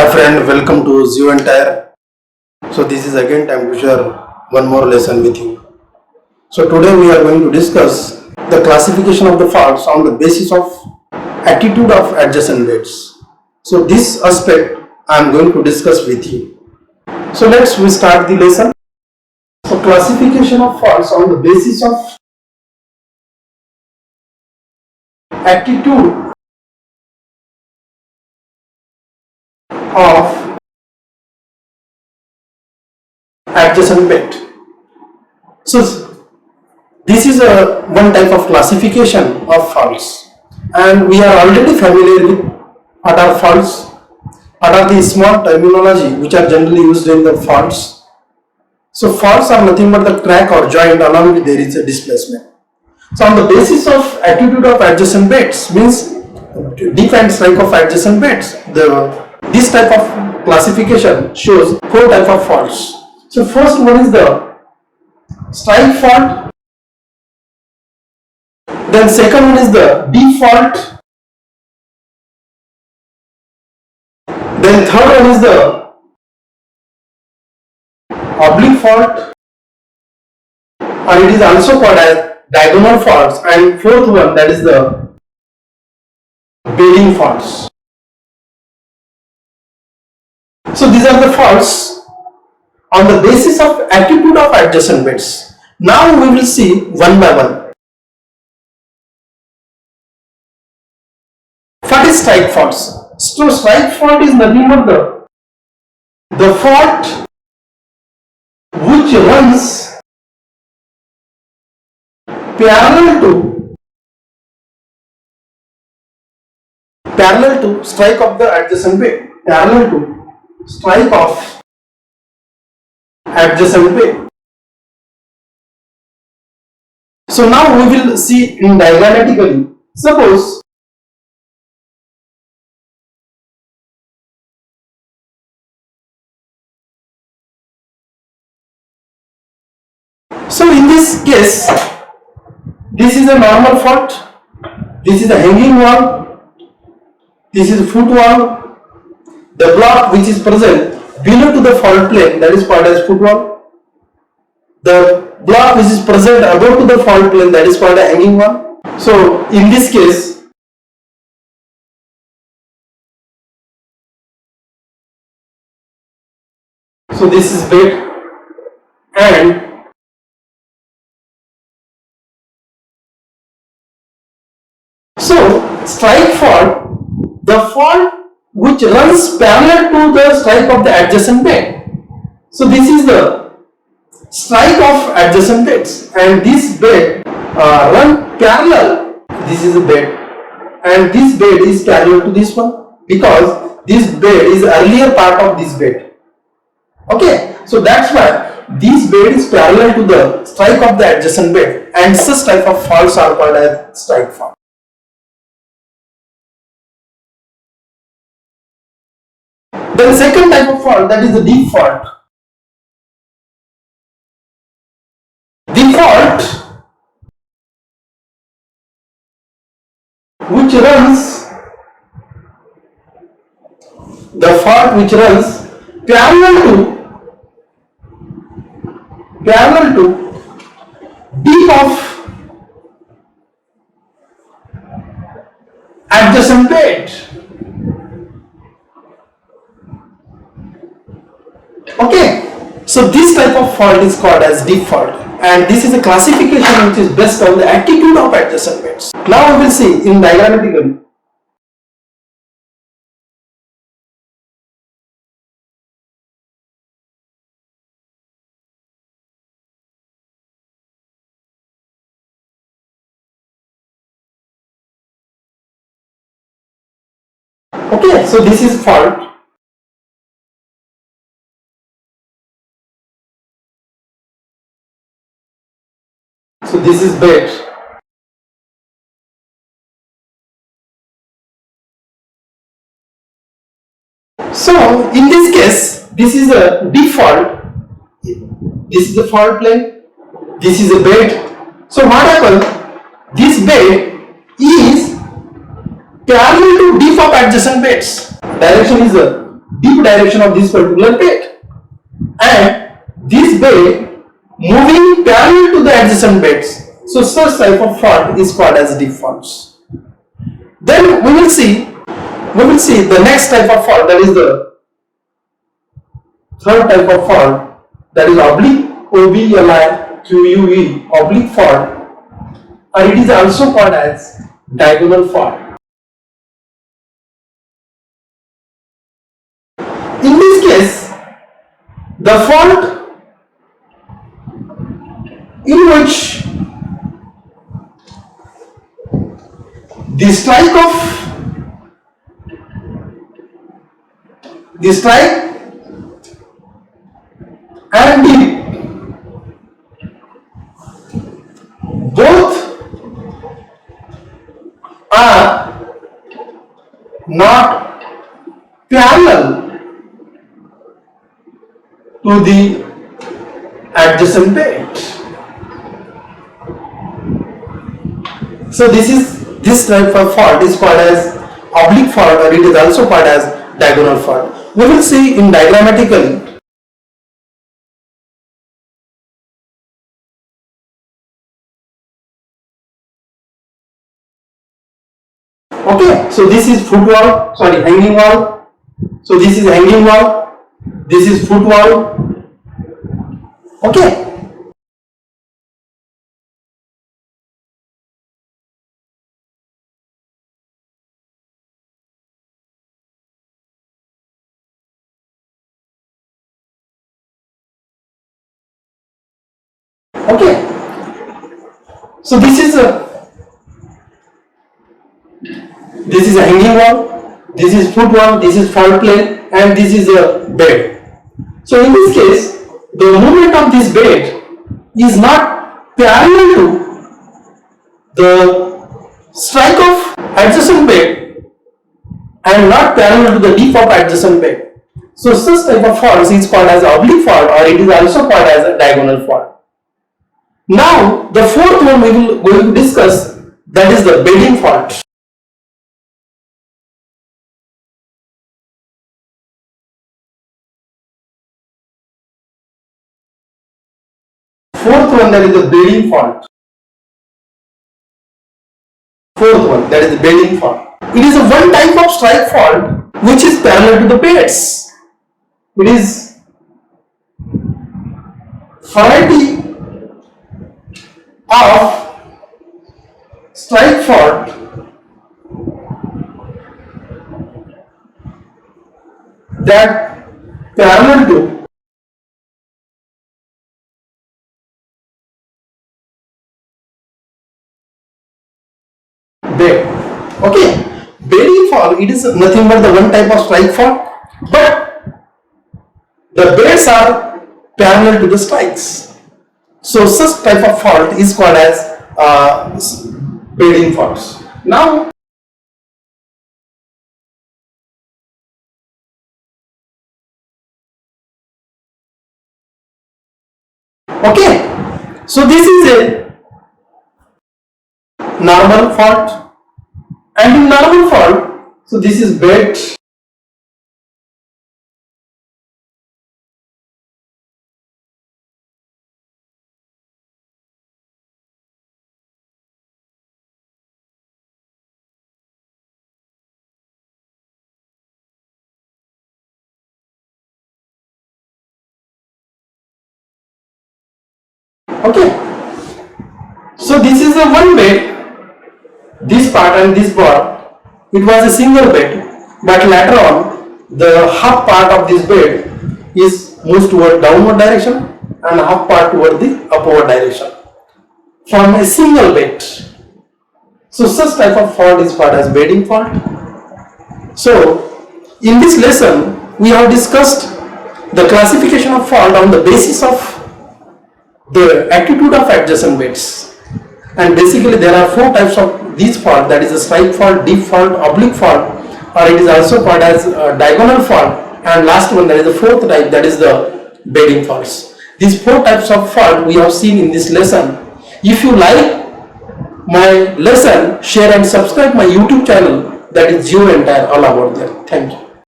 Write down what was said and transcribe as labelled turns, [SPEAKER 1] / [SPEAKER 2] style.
[SPEAKER 1] Hi friend, welcome to Zio and Tire. So this is again time to share one more lesson with you. So today we are going to discuss the classification of the faults on the basis of attitude of adjacent beds. So this aspect I am going to discuss with you. So we start the lesson. So classification of faults on the basis of attitude of adjacent bed. So this is a one type of classification of faults, and we are already familiar with what are faults, what are the small terminology which are generally used in the faults. So faults are nothing but the crack or joint along with there is a displacement. So on the basis of attitude of adjacent beds means deep and strike of adjacent beds. This type of classification shows four type of faults. So first one is the strike fault. Then second one is the deep fault. Then third one is the oblique fault, or it is also called as diagonal faults. And fourth one, that is the bedding faults. So these are the faults on the basis of attitude of adjacent beds. Now we will see one by one. What is strike faults? So strike fault is nothing but the fault which runs parallel to strike of the adjacent bed, parallel to strike of adjacent bed. So now we will see in diagrammatically. Suppose so in this case, this is a normal fault, this is a hanging wall, this is a foot wall, the block which is present below to the fault plane, that is called as foot wall, the block which is present above to the fault plane, that is called a hanging wall. So in this case, so this is bed, and so strike fault, the fault which runs parallel to the strike of the adjacent bed. So this is the strike of adjacent beds, and this bed run parallel. This is a bed, and this bed is parallel to this one because this bed is earlier part of this bed. Okay, so that's why this bed is parallel to the strike of the adjacent bed, and such type of faults are called as strike fault. Then second type of fault, that is the deep fault. The fault which runs parallel to deep of adjacent bed. Okay, so this type of fault is called as deep fault, and this is a classification which is based on the attitude of adjacent beds. Now we will see in diagrammatically. Okay, so this is fault. So this is bed. So in this case, this is a deep fault. This is a fault plane. This is a bed. So what happens? This bed is parallel to deep of adjacent beds. Direction is deep direction of this particular bed, and this bed moving parallel to the adjacent beds. So such type of fault is called as deep faults. Then we will see the next type of fault, that is the third type of fault, that is oblique OBLIQUE oblique fault, or it is also called as diagonal fault. In this case, the fault in which the strike and dip both are not parallel to the adjacent bed. So this type of fault is called as oblique fault, or it is also called as diagonal fault. We will see in diagrammatically. Okay, so this is hanging wall. So this is hanging wall. This is foot wall. Okay. Okay. So this is a hanging wall, this is foot wall, this is fault plane, and this is a bed. So in this case, the movement of this bed is not parallel to the strike of adjacent bed and not parallel to the dip of adjacent bed. So such type of fault is called as oblique fault, or it is also called as a diagonal fault. Now the fourth one we will going to discuss, that is the bedding fault. Fourth one, that is the bedding fault. Fourth one, that is the bedding fault. It is a one type of strike fault which is parallel to the beds. It is variety of strike fault that parallel to bed. Okay, bedding fault, it is nothing but the one type of strike fault, but the beds are parallel to the strikes. So such type of fault is called as bedding faults. Now okay, so this is a normal fault, and in normal fault, so this is bed, okay, so this is a one bed, this part and this part, it was a single bed, but later on the half part of this bed is moves toward downward direction and half part toward the upward direction from a single bed. So such type of fault is called as bedding fault. So in this lesson we have discussed the classification of fault on the basis of the attitude of adjacent beds, and basically there are four types of these fault, that is the strike fault, dip fault, oblique fault, or it is also called as diagonal fault, and last one, that is the fourth type, that is the bedding faults. These four types of fault we have seen in this lesson. If you like my lesson, share and subscribe my YouTube channel, that is GeoEntire, all about that. Thank you.